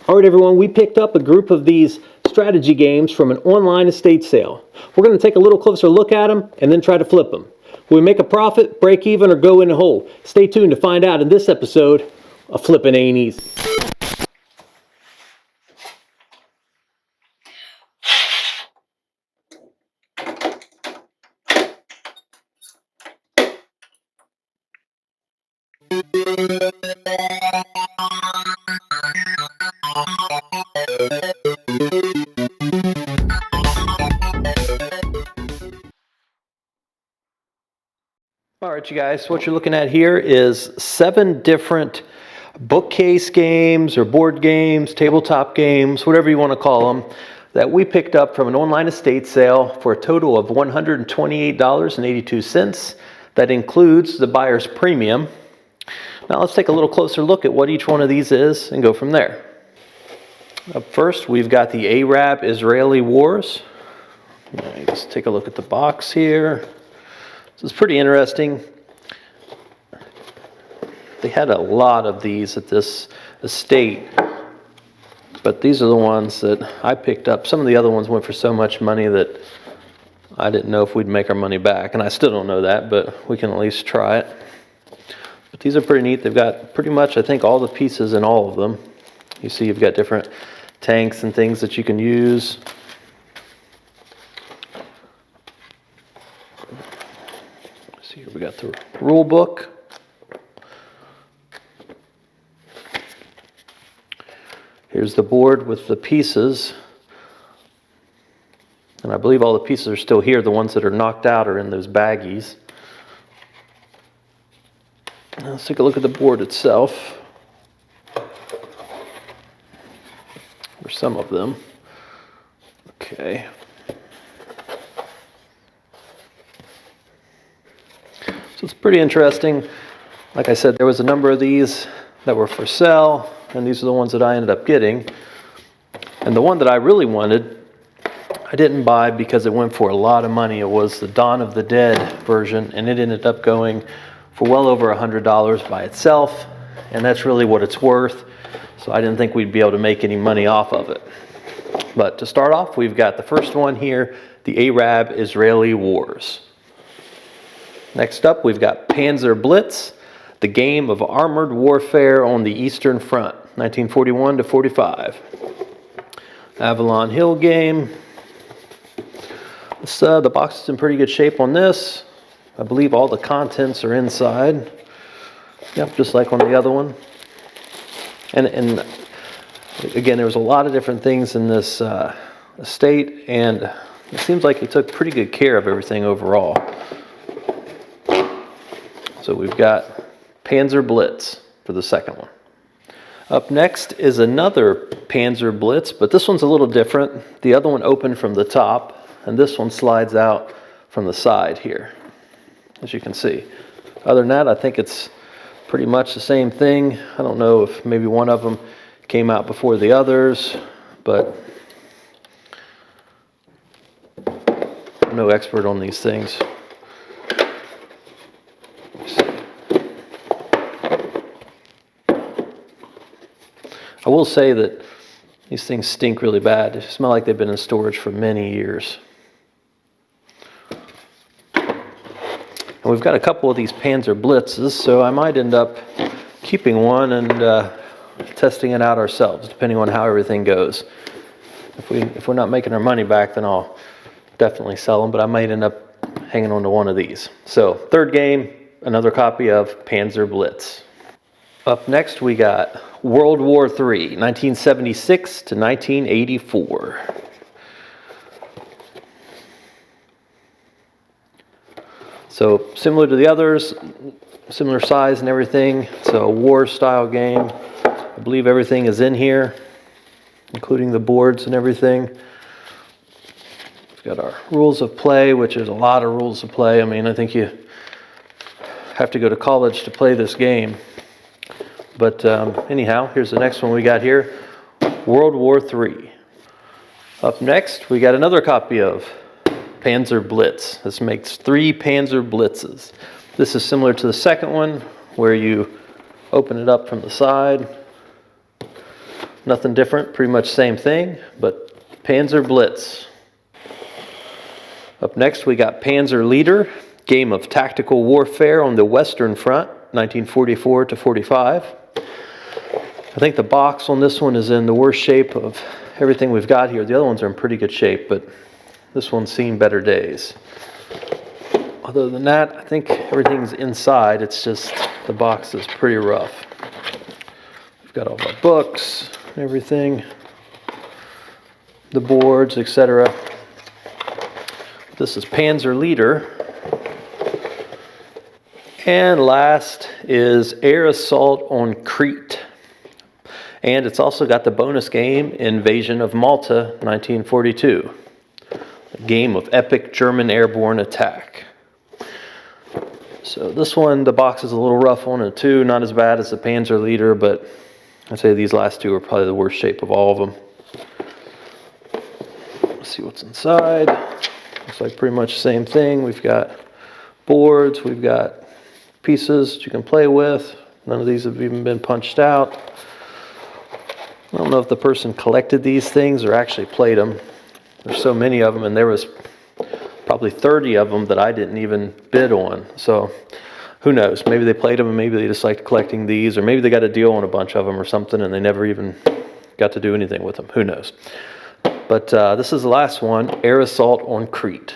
All right, everyone, we picked up a group of these strategy games from an online estate sale. We're going to take a little closer look at them and then try to flip them. Will we make a profit, break even, or go in the hole? Stay tuned to find out in this episode of Flippin' Ain't Easy. All right, you guys, what you're looking at here is 7 different bookcase games or board games, tabletop games, whatever you want to call them, that we picked up from an online estate sale for a total of $128.82. That includes the buyer's premium. Now let's take a little closer look at what each one of these is and go from there. Up first, we've got the Arab-Israeli Wars. Let's take a look at the box here. This is pretty interesting. They had a lot of these at this estate, but these are the ones that I picked up. Some of the other ones went for so much money that I didn't know if we'd make our money back, and I still don't know that, but we can at least try it. But these are pretty neat. They've got pretty much, I think, all the pieces in all of them. You see you've got different tanks and things that you can use. Here we got the rule book. Here's the board with the pieces. And I believe all the pieces are still here. The ones that are knocked out are in those baggies. Now let's take a look at the board itself. Or some of them. Okay. So it's pretty interesting. Like I said, there was a number of these that were for sale, and these are the ones that I ended up getting. And the one that I really wanted, I didn't buy because it went for a lot of money. It was the Dawn of the Dead version, and it ended up going for well over $100 by itself, and that's really what it's worth. So I didn't think we'd be able to make any money off of it. But to start off, we've got the first one here, the Arab-Israeli Wars. Next up, we've got Panzer Blitz, the game of armored warfare on the Eastern Front, 1941 to 45. Avalon Hill game. The box is in pretty good shape on this. I believe all the contents are inside. Yep, just like on the other one. And again, there was a lot of different things in this estate, and it seems like he took pretty good care of everything overall. So we've got Panzer Blitz for the second one. Up next is another Panzer Blitz, but this one's a little different. The other one opened from the top, and this one slides out from the side here, as you can see. Other than that, I think it's pretty much the same thing. I don't know if maybe one of them came out before the others, but I'm no expert on these things. I will say that these things stink really bad. They smell like they've been in storage for many years. And we've got a couple of these Panzer Blitzes, so I might end up keeping one and testing it out ourselves, depending on how everything goes. If we're not making our money back, then I'll definitely sell them, but I might end up hanging on to one of these. So, third game, another copy of Panzer Blitz. Up next, we got World War III, 1976 to 1984. So similar to the others, similar size and everything. It's a war-style game. I believe everything is in here, including the boards and everything. We've got our rules of play, which is a lot of rules of play. I mean, I think you have to go to college to play this game. But anyhow, here's the next one we got here, World War III. Up next, we got another copy of Panzer Blitz. This makes 3 Panzer Blitzes. This is similar to the second one, where you open it up from the side. Nothing different, pretty much same thing, but Panzer Blitz. Up next we got Panzer Leader, game of tactical warfare on the Western Front, 1944 to 45. I think the box on this one is in the worst shape of everything we've got here. The other ones are in pretty good shape, but this one's seen better days. Other than that, I think everything's inside. It's just the box is pretty rough. We've got all our books, everything, the boards, etc. This is Panzer Leader. And last is Air Assault on Crete. And it's also got the bonus game, Invasion of Malta, 1942. A game of epic German airborne attack. So this one, the box is a little rough on it too. Not as bad as the Panzer Leader, but I'd say these last two are probably the worst shape of all of them. Let's see what's inside. Looks like pretty much the same thing. We've got boards, we've got pieces that you can play with. None of these have even been punched out. I don't know if the person collected these things or actually played them. There's so many of them, and there was probably 30 of them that I didn't even bid on. So who knows? Maybe they played them and maybe they just liked collecting these, or maybe they got a deal on a bunch of them or something and they never even got to do anything with them. Who knows? But this is the last one, Air Assault on Crete.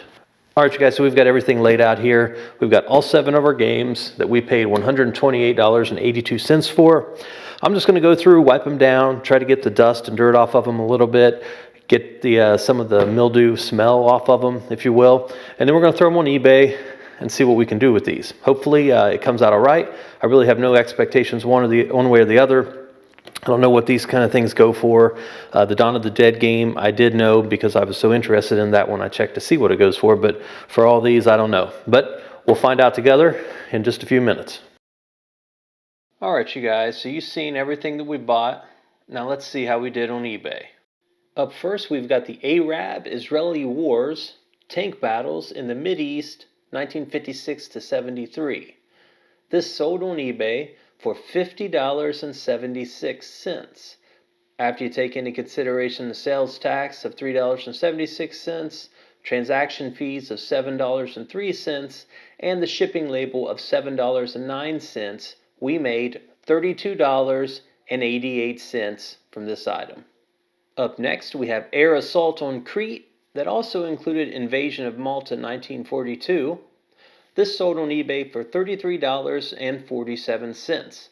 All right, you guys, so we've got everything laid out here. We've got all 7 of our games that we paid $128.82 for. I'm just going to go through, wipe them down, try to get the dust and dirt off of them a little bit, get the some of the mildew smell off of them, if you will. And then we're going to throw them on eBay and see what we can do with these. Hopefully it comes out all right. I really have no expectations one way or the other. I don't know what these kind of things go for. The Dawn of the Dead game, I did know because I was so interested in that one. I checked to see what it goes for, but for all these, I don't know. But we'll find out together in just a few minutes. All right, you guys, so you've seen everything that we bought. Now let's see how we did on eBay. Up first, we've got the Arab-Israeli Wars, tank battles in the Mideast, 1956 to 73. This sold on eBay for $50.76. After you take into consideration the sales tax of $3.76, transaction fees of $7.03, and the shipping label of $7.09, we made $32.88 from this item. Up next, we have Air Assault on Crete that also included Invasion of Malta 1942. This sold on eBay for $33.47.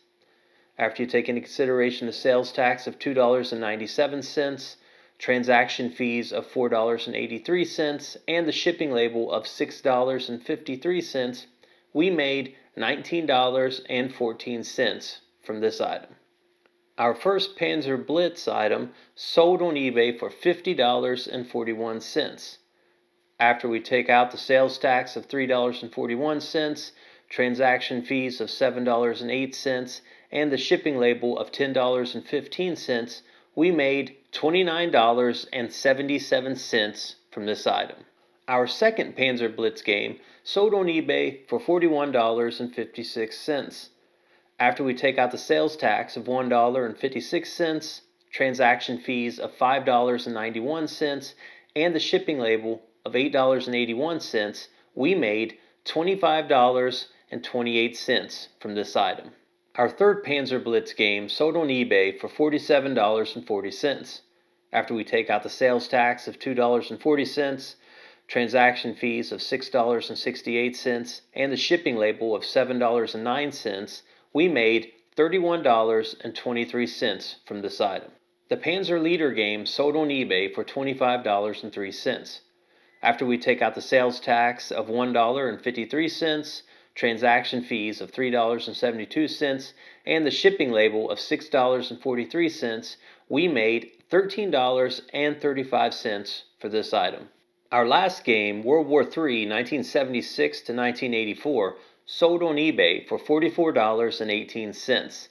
After you take into consideration the sales tax of $2.97, transaction fees of $4.83, and the shipping label of $6.53, we made $19.14 from this item. Our first Panzer Blitz item sold on eBay for $50.41. After we take out the sales tax of $3.41, transaction fees of $7.08, and the shipping label of $10.15, we made $29.77 from this item. Our second Panzer Blitz game sold on eBay for $41.56. After we take out the sales tax of $1.56, transaction fees of $5.91, and the shipping label of $8.81, we made $25.28 from this item. Our third Panzer Blitz game sold on eBay for $47.40. After we take out the sales tax of $2.40, transaction fees of $6.68, and the shipping label of $7.09, we made $31.23 from this item. The Panzer Leader game sold on eBay for $25.03. After we take out the sales tax of $1.53, transaction fees of $3.72, and the shipping label of $6.43, we made $13.35 for this item. Our last game, World War III, 1976 to 1984, sold on eBay for $44.18.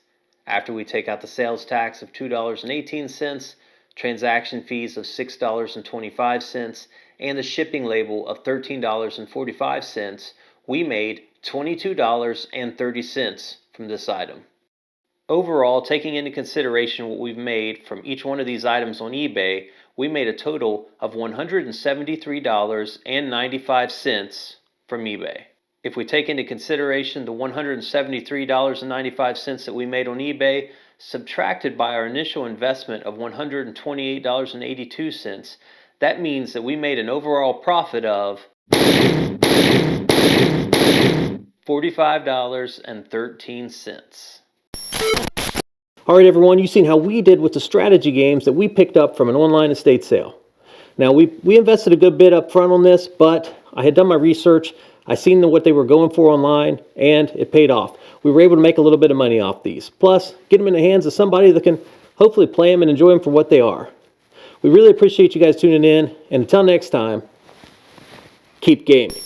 After we take out the sales tax of $2.18, transaction fees of $6.25, and the shipping label of $13.45, we made $22.30 from this item. Overall, taking into consideration what we've made from each one of these items on eBay, we made a total of $173.95 from eBay. If we take into consideration the $173.95 that we made on eBay, subtracted by our initial investment of $128.82, that means that we made an overall profit of $45.13. All right, everyone, you've seen how we did with the strategy games that we picked up from an online estate sale. Now, we invested a good bit up front on this, but I had done my research. I seen what they were going for online, and it paid off. We were able to make a little bit of money off these. Plus, get them in the hands of somebody that can hopefully play them and enjoy them for what they are. We really appreciate you guys tuning in, and until next time, keep gaming.